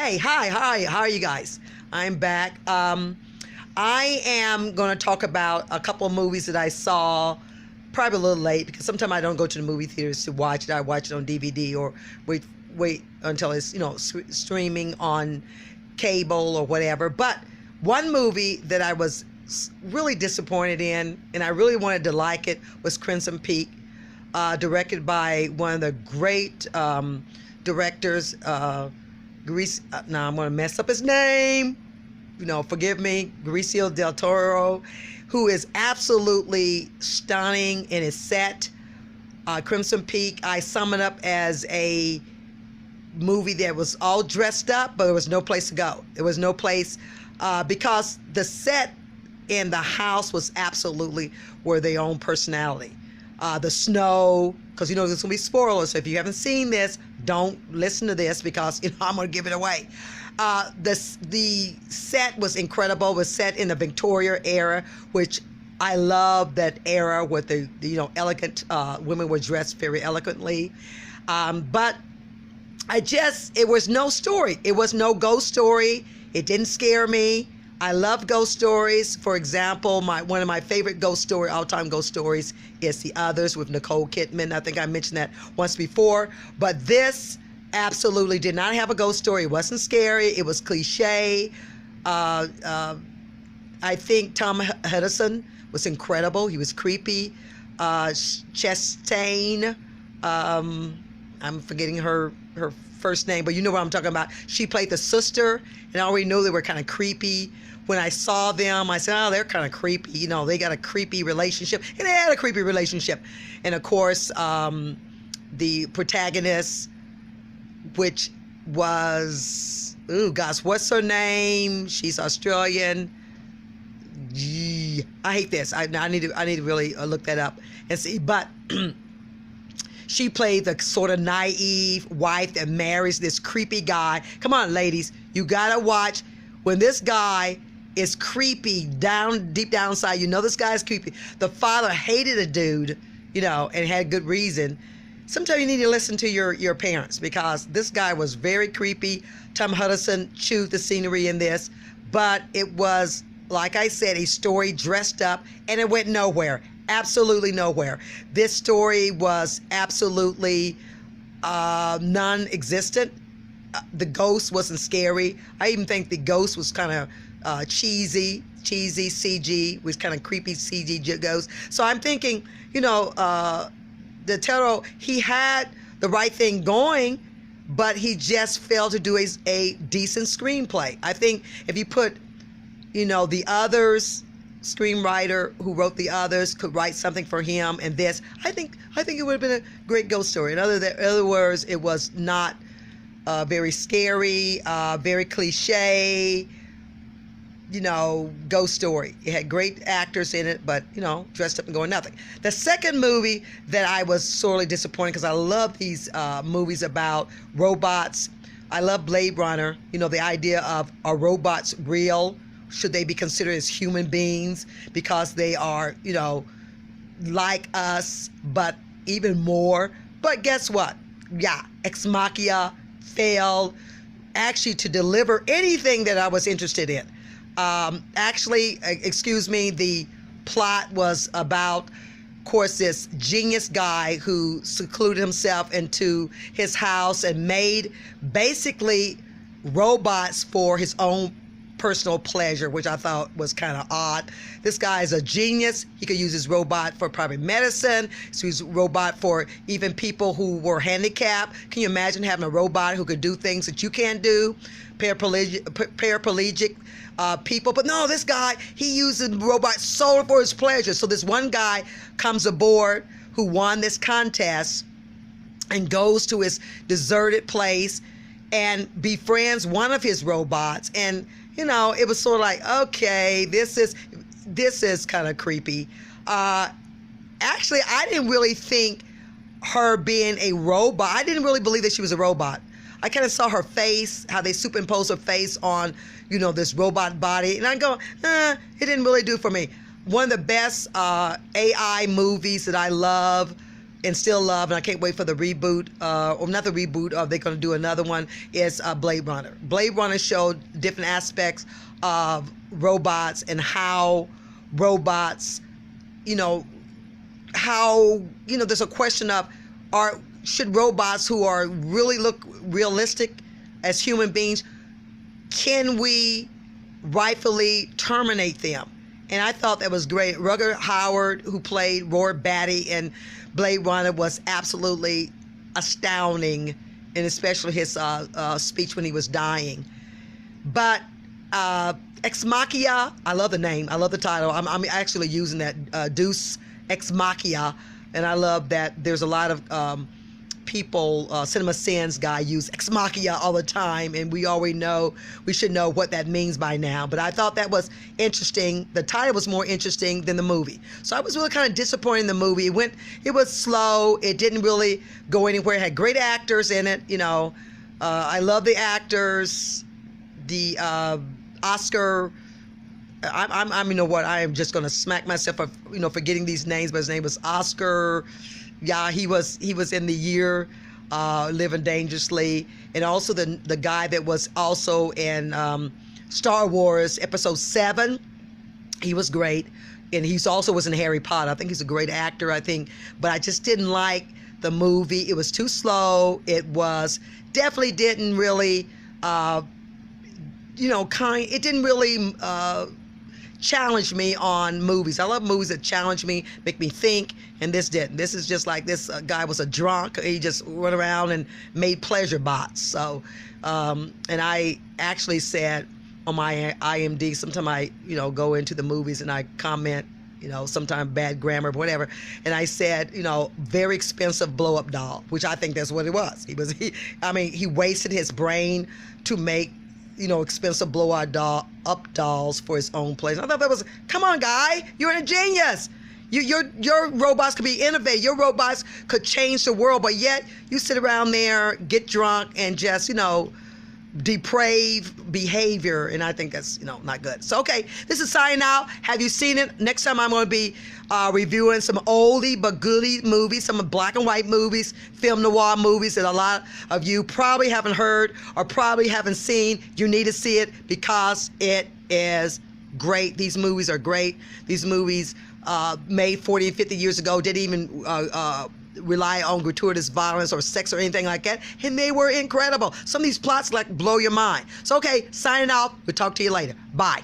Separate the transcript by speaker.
Speaker 1: Hey, hi, how are you guys? I'm back. I am going to talk about a couple of movies that I saw, probably a little late because sometimes I don't go to the movie theaters to watch it. I watch it on DVD or wait until it's streaming on cable or whatever. But one movie that I was really disappointed in, and I really wanted to like it, was Crimson Peak, directed by one of the great directors. Now I'm going to mess up his name. Forgive me, Benicio del Toro, who is absolutely stunning in his set. Crimson Peak, I sum it up as a movie that was all dressed up, but there was no place to go. There was no place because the set in the house was absolutely were their own personality. The snow, because there's going to be spoilers. So if you haven't seen this, don't listen to this because I'm going to give it away. The set was incredible. It was set in the Victoria era, which I love that era with the elegant women were dressed very elegantly. But it was no story. It was no ghost story. It didn't scare me. I love ghost stories. For example, one of my favorite all-time ghost stories is The Others with Nicole Kidman. I think I mentioned that once before. But this absolutely did not have a ghost story. It wasn't scary. It was cliche. I think Tom Hiddleston was incredible. He was creepy. Chastain, I'm forgetting her first name, but you know what I'm talking about. She played the sister, and I already knew they were kind of creepy. When I saw them, I said, oh, they're kind of creepy. They got a creepy relationship, and they had a creepy relationship. And of course, the protagonist, which was, what's her name? She's Australian. I hate this. I need to really look that up and see. But she played the sort of naive wife that marries this creepy guy. Come on, ladies, you gotta watch when this guy is creepy deep down inside. This guy is creepy. The father hated a dude, and had good reason. Sometimes you need to listen to your parents because this guy was very creepy. Tom Hiddleston chewed the scenery in this, but it was, like I said, a story dressed up, and it went nowhere. Absolutely nowhere. This story was absolutely non-existent. The ghost wasn't scary. I even think the ghost was kind of cheesy CG, was kind of creepy CG ghost. So I'm thinking, Del Toro, he had the right thing going, but he just failed to do a decent screenplay. I think if you put, The Others screenwriter who wrote The Others could write something for him, and this, I think it would have been a great ghost story. In other words, it was not very scary, very cliche, ghost story. It had great actors in it, but, dressed up and going nothing. The second movie that I was sorely disappointed, because I love these movies about robots. I love Blade Runner, the idea of are robots real? Should they be considered as human beings because they are, like us, but even more? But guess what? Yeah, Ex Machina failed actually to deliver anything that I was interested in. The plot was about, of course, this genius guy who secluded himself into his house and made basically robots for his own personal pleasure, which I thought was kind of odd. This guy is a genius. He could use his robot for private medicine. So he's a robot for even people who were handicapped. Can you imagine having a robot who could do things that you can't do? Paraplegic people. But no, this guy, he uses the robot solely for his pleasure. So this one guy comes aboard who won this contest and goes to his deserted place and befriends one of his robots. And it was sort of like, okay, this is kind of creepy. Actually, I didn't really think her being a robot. I didn't really believe that she was a robot. I kind of saw her face, how they superimposed her face on, this robot body. And I go, it didn't really do for me. One of the best AI movies that I love instill love, and I can't wait for the reboot, or not the reboot, they're going to do another one, is Blade Runner. Blade Runner showed different aspects of robots and how robots, there's a question of, should robots who are really look realistic as human beings, can we rightfully terminate them? And I thought that was great. Rutger Hauer, who played Roy Batty in Blade Runner, was absolutely astounding, and especially his speech when he was dying. But Ex Machina, I love the name. I love the title. I'm actually using that, Deus Ex Machina, and I love that there's a lot of people, Cinema Sins guy, use Ex Machina all the time, and we should know what that means by now. But I thought that was interesting. The title was more interesting than the movie, so I was really kind of disappointed in the movie. It was slow. It didn't really go anywhere. It had great actors in it. I love the actors. The Oscar. I am just going to smack myself for forgetting these names, but his name was Oscar. Yeah, he was in The Year, Living Dangerously, and also the guy that was also in Star Wars Episode 7. He was great, and he also was in Harry Potter. I think he's a great actor. But I just didn't like the movie. It was too slow. It definitely didn't really, it didn't really challenge me on movies. I love movies that challenge me, make me think, and this didn't. This is just like this guy was a drunk. He just went around and made pleasure bots. So, and I actually said on my IMDb, sometimes I, go into the movies and I comment, sometimes bad grammar, whatever. And I said, very expensive blow-up doll, which I think that's what it was. He wasted his brain to make expensive blow-up dolls for his own place. I thought that was, come on, guy, you're a genius. Your robots could be innovative. Your robots could change the world, but yet you sit around there, get drunk, and just, depraved behavior, and I think that's, not good. So, okay, this is signing out. Have you seen it? Next time I'm going to be reviewing some oldie but goodie movies, some black and white movies, film noir movies that a lot of you probably haven't heard or probably haven't seen. You need to see it because it is great. These movies are great. These movies made 40 and 50 years ago didn't even rely on gratuitous violence or sex or anything like that, and they were incredible. Some of these plots blow your mind. So, okay, signing off. We'll talk to you later. Bye.